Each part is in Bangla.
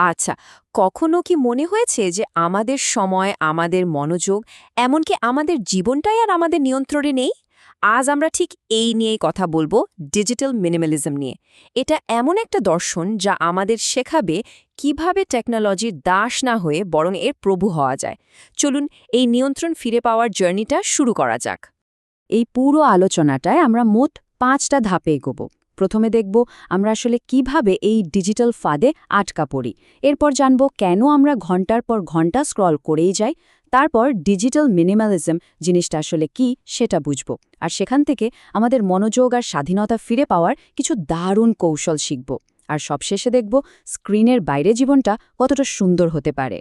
আচ্ছা, কখনো কি মনে হয়েছে যে আমাদের সময়, আমাদের মনোযোগ, এমনকি আমাদের জীবনটাই আর আমাদের নিয়ন্ত্রণে নেই? আজ আমরা ঠিক এই নিয়েই কথা বলবো, ডিজিটাল মিনিমালিজম নিয়ে। এটা এমন একটা দর্শন যা আমাদের শেখাবে কিভাবে টেকনোলজির দাস না হয়ে বরং এর প্রভু হওয়া যায়। চলুন এই নিয়ন্ত্রণ ফিরে পাওয়ার জার্নিটা শুরু করা যাক। এই পুরো আলোচনাটায় আমরা মোট 5টা ধাপে এগোবো। প্রথমে দেখব আমরা আসলে কিভাবে এই ডিজিটাল ফাঁদে আটকা পড়ি। এরপর জানব কেন আমরা ঘন্টার পর ঘন্টা স্ক্রল করেই যাই। তারপর ডিজিটাল মিনিমালিজম জিনিসটা আসলে কি সেটা বুঝব। আর সেখান থেকে আমাদের মনোযোগ আর স্বাধীনতা ফিরে পাওয়ার কিছু দারুণ কৌশল শিখব। আর সবশেষে দেখব স্ক্রিনের বাইরে জীবনটা কতটা সুন্দর হতে পারে।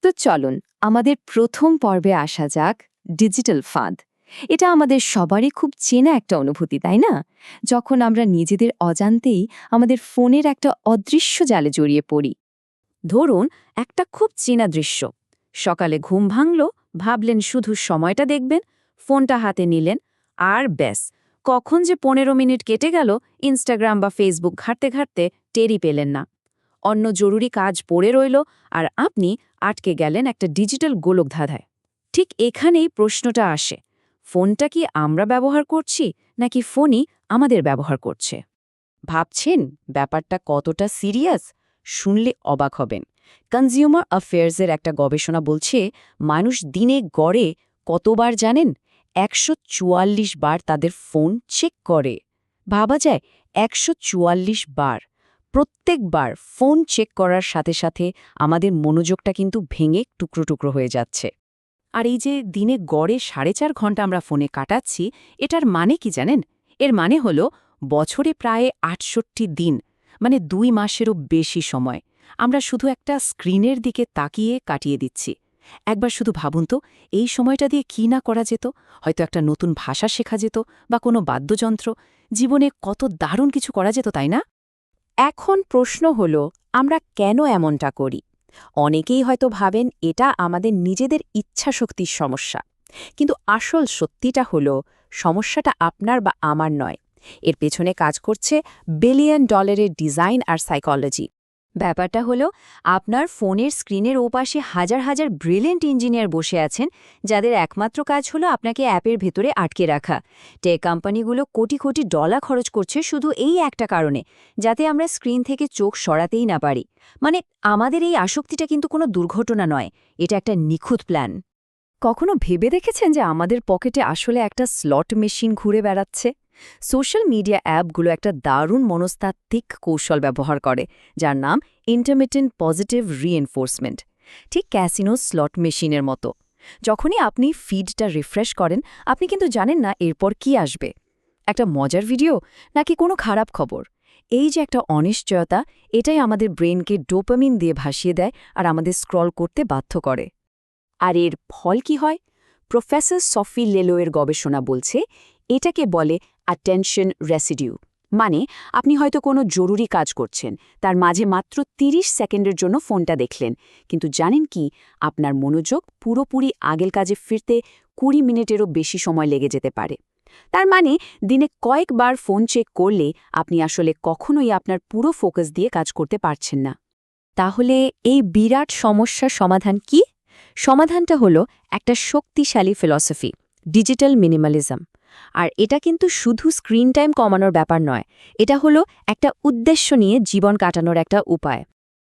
তো চলুন আমাদের প্রথম পর্বে আসা যাক, ডিজিটাল ফাঁদ। এটা আমাদের সবারই খুব চেনা একটা অনুভূতি, তাই না? যখন আমরা নিজেদের অজান্তেই আমাদের ফোনের একটা অদৃশ্য জালে জড়িয়ে পড়ি। ধরুন একটা খুব চেনা দৃশ্য, সকালে ঘুম ভাঙল, ভাবলেন শুধু সময়টা দেখবেন, ফোনটা হাতে নিলেন, আর ব্যাস, কখন যে 15 মিনিট কেটে গেল ইনস্টাগ্রাম বা ফেসবুক ঘাঁটতে ঘাঁটতে টেরই পেলেন না। অন্য জরুরি কাজ পড়ে রইল, আর আপনি আটকে গেলেন একটা ডিজিটাল গোলকধাঁধায়। ঠিক এখানেই প্রশ্নটা আসে, ফোনটা কি আমরা ব্যবহার করছি, নাকি ফোনই আমাদের ব্যবহার করছে? ভাবছেন ব্যাপারটা কতটা সিরিয়াস? শুনলে অবাক হবেন। কনজিউমার অ্যাফেয়ার্সের একটা গবেষণা বলছে মানুষ দিনে গড়ে কতবার জানেন? 144 বার তাদের ফোন চেক করে। ভাবা যায়, 144 বার। প্রত্যেকবার ফোন চেক করার সাথে সাথে আমাদের মনোযোগটা কিন্তু ভেঙে টুকরো টুকরো হয়ে যাচ্ছে। আর এই যে দিনে গড়ে 4.5 ঘন্টা আমরা ফোনে কাটাচ্ছি, এটার মানে কি জানেন? এর মানে হলো বছরে প্রায় 68 দিন, মানে 2 মাসেরও বেশি সময় আমরা শুধু একটা স্ক্রিনের দিকে তাকিয়ে কাটিয়ে দিচ্ছি। একবার শুধু ভাবুন তো, এই সময়টা দিয়ে কি না করা যেত? হয়তো একটা নতুন ভাষা শেখা যেত, বা কোনো বাদ্যযন্ত্র। জীবনে কত দারুণ কিছু করা যেত, তাই না? এখন প্রশ্ন হলো, আমরা কেন এমনটা করি? অনেকেই হয়তো ভাবেন এটা আমাদের নিজেদের ইচ্ছাশক্তির সমস্যা। কিন্তু আসল সত্যিটা হলো, সমস্যাটা আপনার বা আমার নয়। এর পেছনে কাজ করছে বিলিয়ন ডলারের ডিজাইন আর সাইকোলজি। ব্যাপারটা হলো, আপনার ফোনের স্ক্রিনের ওপাশে হাজার হাজার ব্রিলিয়েন্ট ইঞ্জিনিয়ার বসে আছেন, যাদের একমাত্র কাজ হলো আপনাকে অ্যাপের ভেতরে আটকে রাখা। টেক কোম্পানিগুলো কোটি কোটি ডলার খরচ করছে শুধু এই একটা কারণে, যাতে আমরা স্ক্রিন থেকে চোখ সরাতেই না পারি। মানে আমাদের এই আসক্তিটা কিন্তু কোনো দুর্ঘটনা নয়, এটা একটা নিখুঁত প্ল্যান। কখনো ভেবে দেখেছেন যে আমাদের পকেটে আসলে একটা স্লট মেশিন ঘুরে বেড়াচ্ছে? সোশ্যাল মিডিয়া অ্যাপগুলো একটা দারুণ মনস্তাত্ত্বিক কৌশল ব্যবহার করে, যার নাম ইন্টারমিটেন্ট পজিটিভ রিএনফোর্সমেন্ট। ঠিক ক্যাসিনো স্লট মেশিনের মতো। যখনই আপনি ফিডটা রিফ্রেশ করেন, আপনি কিন্তু জানেন না এরপর কি আসবে, একটা মজার ভিডিও নাকি কোনো খারাপ খবর। এই যে একটা অনিশ্চয়তা, এটাই আমাদের ব্রেনকে ডোপামিন দিয়ে ভাসিয়ে দেয় আর আমাদের স্ক্রল করতে বাধ্য করে। আর এর ফল কি হয়? প্রফেসর সফি লেলোয়ের গবেষণা বলছে এটাকে বলে অ্যাটেনশন রেসিডিউ। মানে আপনি হয়তো কোনো জরুরি কাজ করছেন, তার মাঝে মাত্র 30 সেকেন্ডের জন্য ফোনটা দেখলেন, কিন্তু জানেন কি, আপনার মনোযোগ পুরোপুরি আগের কাজে ফিরতে 20 মিনিটেরও বেশি সময় লেগে যেতে পারে। তার মানে দিনে কয়েকবার ফোন চেক করলে আপনি আসলে কখনোই আপনার পুরো ফোকাস দিয়ে কাজ করতে পারছেন না। তাহলে এই বিরাট সমস্যার সমাধান কি? সমাধানটা হলো একটা শক্তিশালী ফিলসফি, ডিজিটাল মিনিমালিজম। আর এটা কিন্তু শুধু স্ক্রিন টাইম কমানোর ব্যাপার নয়, এটা হলো একটা উদ্দেশ্য নিয়ে জীবন কাটানোর একটা উপায়।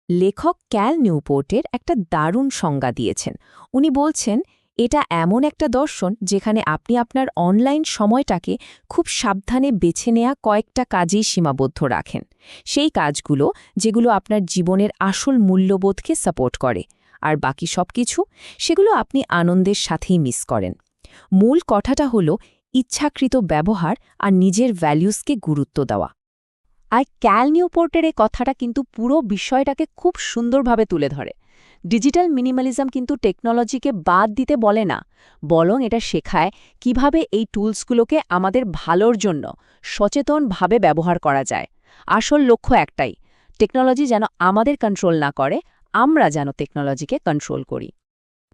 লেখক ক্যাল নিউপোর্টের একটা দারুণ সংজ্ঞা দিয়েছেন। উনি বলছেন এটা এমন একটা দর্শন যেখানে আপনি আপনার অনলাইন সময়টাকে খুব সাবধানে বেছে নেয়া কয়েকটা কাজেই সীমাবদ্ধ রাখেন। সেই কাজগুলো যেগুলো আপনার জীবনের আসল মূল্যবোধকে সাপোর্ট করে, আর বাকি সবকিছু সেগুলো আপনি আনন্দের সাথেই মিস করেন। মূল কথাটা হলো ইচ্ছাকৃত ব্যবহার আর নিজের ভ্যালুসকে গুরুত্ব দেওয়া। আর ক্যাল নিউপোর্টের এই কথাটা কিন্তু পুরো বিষয়টাকে খুব সুন্দরভাবে তুলে ধরে। ডিজিটাল মিনিমালিজম কিন্তু টেকনোলজিকে বাদ দিতে বলে না, বরং এটা শেখায় কিভাবে এই টুলসগুলোকে আমাদের ভালোর জন্য সচেতনভাবে ব্যবহার করা যায়। আসল লক্ষ্য একটাই, টেকনোলজি যেন আমাদের কন্ট্রোল না করে, আমরা যেন টেকনোলজিকে কন্ট্রোল করি।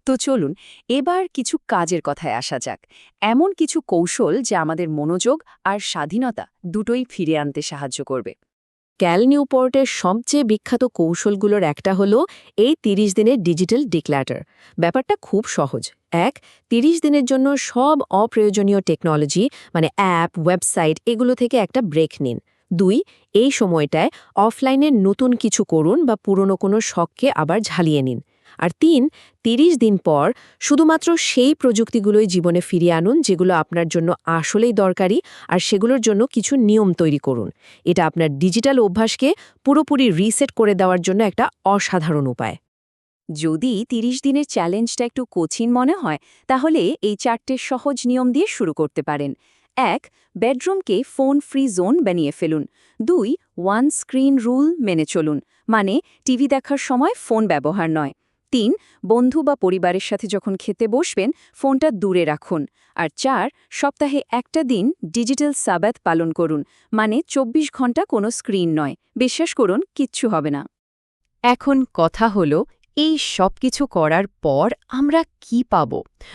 তো চলুন এবার কিছু কাজের কথায় আসা যাক, এমন কিছু কৌশল যা আমাদের মনোযোগ আর স্বাধীনতা দুটোই ফিরে আনতে সাহায্য করবে। ক্যাল নিউপোর্টের সবচেয়ে বিখ্যাত কৌশলগুলোর একটা হলো এই ৩০ দিনের ডিজিটাল ডিক্ল্যাটার। ব্যাপারটা খুব সহজ। ১. ৩০ দিনের জন্য সব অপ্রয়োজনীয় টেকনোলজি মানে অ্যাপ, ওয়েবসাইট এগুলো থেকে একটা ব্রেক নিন। ২. এই সময়টায় অফলাইনে নতুন কিছু করুন বা পুরনো কোনো শখকে আবার ঝালিয়ে নিন। আর ৩. ৩০ দিন পর শুধুমাত্র সেই প্রযুক্তিগুলোই জীবনে ফিরিয়ে আনুন যেগুলো আপনার জন্য আসলেই দরকারি, আর সেগুলোর জন্য কিছু নিয়ম তৈরি করুন। এটা আপনার ডিজিটাল অভ্যাসকে পুরোপুরি রিসেট করে দেওয়ার জন্য একটা অসাধারণ উপায়। যদি ৩০ দিনের চ্যালেঞ্জটা একটু কঠিন মনে হয়, তাহলে এই ৪টে সহজ নিয়ম দিয়ে শুরু করতে পারেন। ১. বেডরুমকে ফোন ফ্রি জোন বানিয়ে ফেলুন। ২. ওয়ান স্ক্রিন রুল মেনে চলুন, মানে টিভি দেখার সময় ফোন ব্যবহার নয়। ৩. বন্ধু বা পরিবারের সাথে যখন খেতে বসবেন, ফোনটা দূরে রাখুন। আর ৪. সপ্তাহে একটা দিন ডিজিটাল সাবাত পালন করুন, মানে ২৪ ঘন্টা কোনো স্ক্রিন নয়। বিশ্বাস করুন, কিচ্ছু হবে না। এখন কথা হলো, এই সব কিছু করার পর আমরা কি পাব?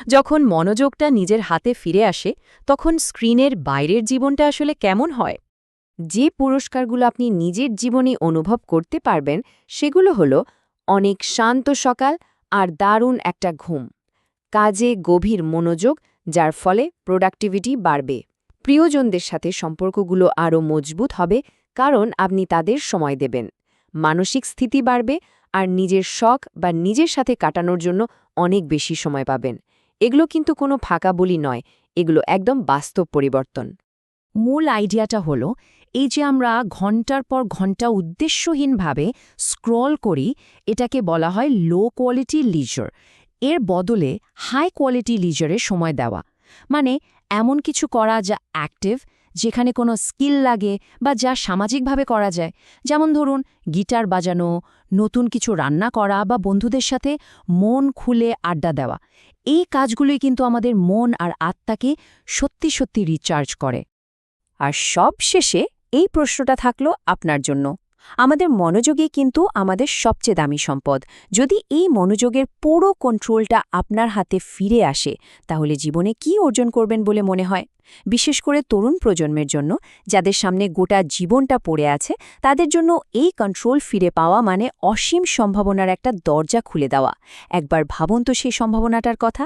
যখন মনোযোগটা নিজের হাতে ফিরে আসে, তখন স্ক্রিনের বাইরের জীবনটা আসলে কেমন হয়? যে পুরস্কারগুলো আপনি নিজের জীবনে অনুভব করতে পারবেন, সেগুলো হলো অনেক শান্ত সকাল আর দারুণ একটা ঘুম, কাজে গভীর মনোযোগ যার ফলে প্রোডাক্টিভিটি বাড়বে, প্রিয়জনদের সাথে সম্পর্কগুলো আরও মজবুত হবে কারণ আপনি তাদের সময় দেবেন, মানসিক স্থিতি বাড়বে আর নিজের শখ বা নিজের সাথে কাটানোর জন্য অনেক বেশি সময় পাবেন। এগুলো কিন্তু কোনো ফাঁকা বলি নয়, এগুলো একদম বাস্তব পরিবর্তন। মূল আইডিয়াটা হলো, এই যে আমরা ঘন্টার পর ঘন্টা উদ্দেশ্যহীনভাবে স্ক্রল করি, এটাকে বলা হয় লো কোয়ালিটি লিজার। এর বদলে হাই কোয়ালিটি লিজারে সময় দেওয়া, মানে এমন কিছু করা যা অ্যাক্টিভ, যেখানে কোনো স্কিল লাগে বা যা সামাজিকভাবে করা যায়, যেমন ধরুন গিটার বাজানো, নতুন কিছু রান্না করা বা বন্ধুদের সাথে মন খুলে আড্ডা দেওয়া। এই কাজগুলোই কিন্তু আমাদের মন আর আত্মাকে সত্যি সত্যি রিচার্জ করে। আর সব শেষে এই প্রশ্নটা থাকলো আপনার জন্য, আমাদের মনোযোগই কিন্তু আমাদের সবচেয়ে দামি সম্পদ। যদি এই মনোযোগের পুরো কন্ট্রোলটা আপনার হাতে ফিরে আসে, তাহলে জীবনে কি অর্জন করবেন বলে মনে হয়? বিশেষ করে তরুণ প্রজন্মের জন্য, যাদের সামনে গোটা জীবনটা পড়ে আছে, তাদের জন্য এই কন্ট্রোল ফিরে পাওয়া মানে অসীম সম্ভাবনার একটা দরজা খুলে দেওয়া। একবার ভাবুন তো সেই সম্ভাবনাটার কথা।